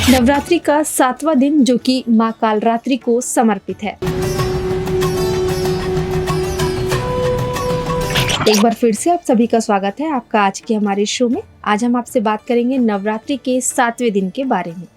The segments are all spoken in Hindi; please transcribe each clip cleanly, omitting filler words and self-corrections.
नवरात्रि का 7वां दिन जो कि माँ कालरात्रि को समर्पित है। एक बार फिर से आप सभी का स्वागत है आपका आज के हमारे शो में। आज हम आपसे बात करेंगे नवरात्रि के 7वें दिन के बारे में।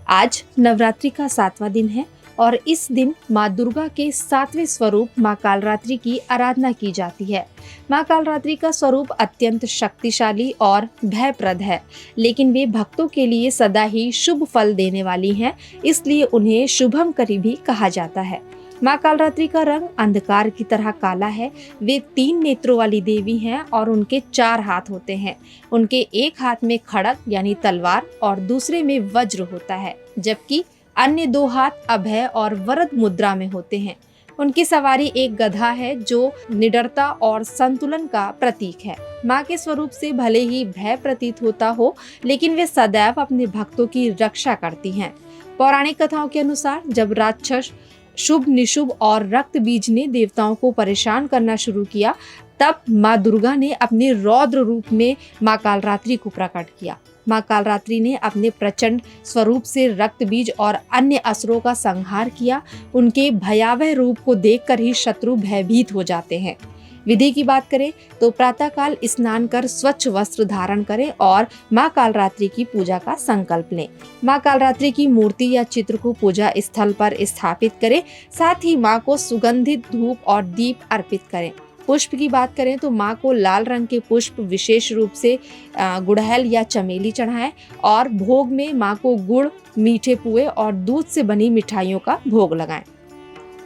आज नवरात्रि का 7वां दिन है और इस दिन माँ दुर्गा के 7वें स्वरूप माँ कालरात्रि की आराधना की जाती है। माँ कालरात्रि का स्वरूप अत्यंत शक्तिशाली और भयप्रद है, लेकिन वे भक्तों के लिए सदा ही शुभ फल देने वाली हैं, इसलिए उन्हें शुभंकरी भी कहा जाता है। माँ कालरात्रि का रंग अंधकार की तरह काला है। वे 3 नेत्रों वाली देवी हैं और उनके 4 हाथ होते हैं। उनके एक हाथ में खड़ग यानी तलवार और दूसरे में वज्र होता है, जबकि अन्य 2 हाथ अभय और वरद मुद्रा में होते हैं। उनकी सवारी एक गधा है जो निडरता और संतुलन का प्रतीक है। माँ के स्वरूप से भले ही भय प्रतीत होता हो, लेकिन वे सदैव अपने भक्तों की रक्षा करती हैं। पौराणिक कथाओं के अनुसार जब राक्षस शुभ निशुभ और रक्त बीज ने देवताओं को परेशान करना शुरू किया, तब माँ दुर्गा ने अपने रौद्र रूप में माँ कालरात्रि को प्रकट किया। माँ कालरात्रि ने अपने प्रचंड स्वरूप से रक्त बीज और अन्य असुरों का संहार किया। उनके भयावह रूप को देखकर ही शत्रु भयभीत हो जाते हैं। विधि की बात करें तो प्रातःकाल स्नान कर स्वच्छ वस्त्र धारण करें और माँ कालरात्रि की पूजा का संकल्प लें। माँ कालरात्रि की मूर्ति या चित्र को पूजा स्थल पर स्थापित करें। साथ ही माँ को सुगंधित धूप और दीप अर्पित करें। पुष्प की बात करें तो माँ को लाल रंग के पुष्प विशेष रूप से गुड़हल या चमेली चढ़ाएं और भोग में माँ को गुड़, मीठे पुए और दूध से बनी मिठाइयों का भोग लगाएं।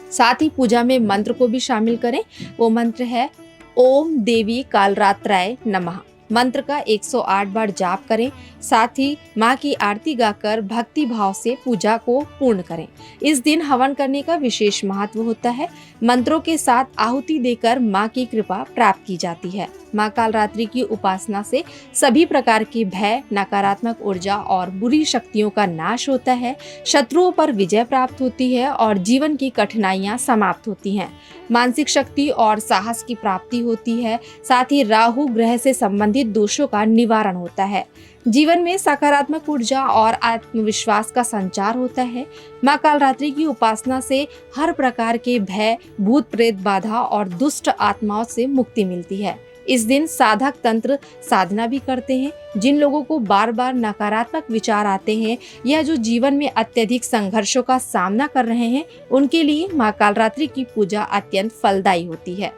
साथ ही पूजा में मंत्र को भी शामिल करें। वो मंत्र है ओम देवी कालरात्राय नमः। मंत्र का 108 बार जाप करें। साथ ही माँ की आरती गाकर भक्ति भाव से पूजा को पूर्ण करें। इस दिन हवन करने का विशेष महत्व होता है। मंत्रों के साथ आहुति देकर माँ की कृपा प्राप्त की जाती है। माँ कालरात्रि की उपासना से सभी प्रकार के भय, नकारात्मक ऊर्जा और बुरी शक्तियों का नाश होता है। शत्रुओं पर विजय प्राप्त होती है और जीवन की कठिनाइयाँ समाप्त होती हैं। मानसिक शक्ति और साहस की प्राप्ति होती है। साथ ही राहु ग्रह से संबंधित दोषों का निवारण होता है। जीवन में सकारात्मक ऊर्जा और आत्मविश्वास का संचार होता है। माँ कालरात्रि की उपासना से हर प्रकार के भय, भूत प्रेत बाधा और दुष्ट आत्माओं से मुक्ति मिलती है। इस दिन साधक तंत्र साधना भी करते हैं। जिन लोगों को बार बार नकारात्मक विचार आते हैं या जो जीवन में अत्यधिक संघर्षों का सामना कर रहे हैं, उनके लिए माँ कालरात्रि की पूजा अत्यंत फलदायी होती है।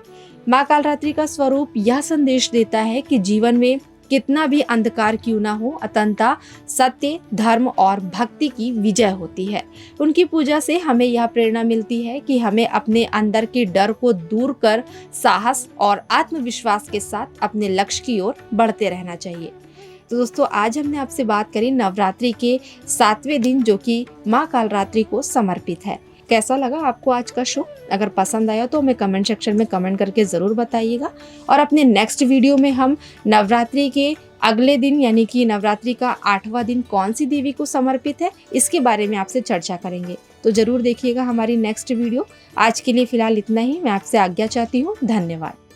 माँ कालरात्रि का स्वरूप यह संदेश देता है कि जीवन में कितना भी अंधकार क्यों ना हो, अंततः सत्य, धर्म और भक्ति की विजय होती है। उनकी पूजा से हमें यह प्रेरणा मिलती है कि हमें अपने अंदर के डर को दूर कर साहस और आत्मविश्वास के साथ अपने लक्ष्य की ओर बढ़ते रहना चाहिए। तो दोस्तों, आज हमने आपसे बात करी नवरात्रि के 7वें दिन जो कि माँ कालरात्रि को समर्पित है। कैसा लगा आपको आज का शो? अगर पसंद आया तो हमें कमेंट सेक्शन में कमेंट करके ज़रूर बताइएगा। और अपने नेक्स्ट वीडियो में हम नवरात्रि के अगले दिन यानी कि नवरात्रि का 8वां दिन कौन सी देवी को समर्पित है, इसके बारे में आपसे चर्चा करेंगे। तो ज़रूर देखिएगा हमारी नेक्स्ट वीडियो। आज के लिए फ़िलहाल इतना ही। मैं आपसे आज्ञा चाहती हूँ। धन्यवाद।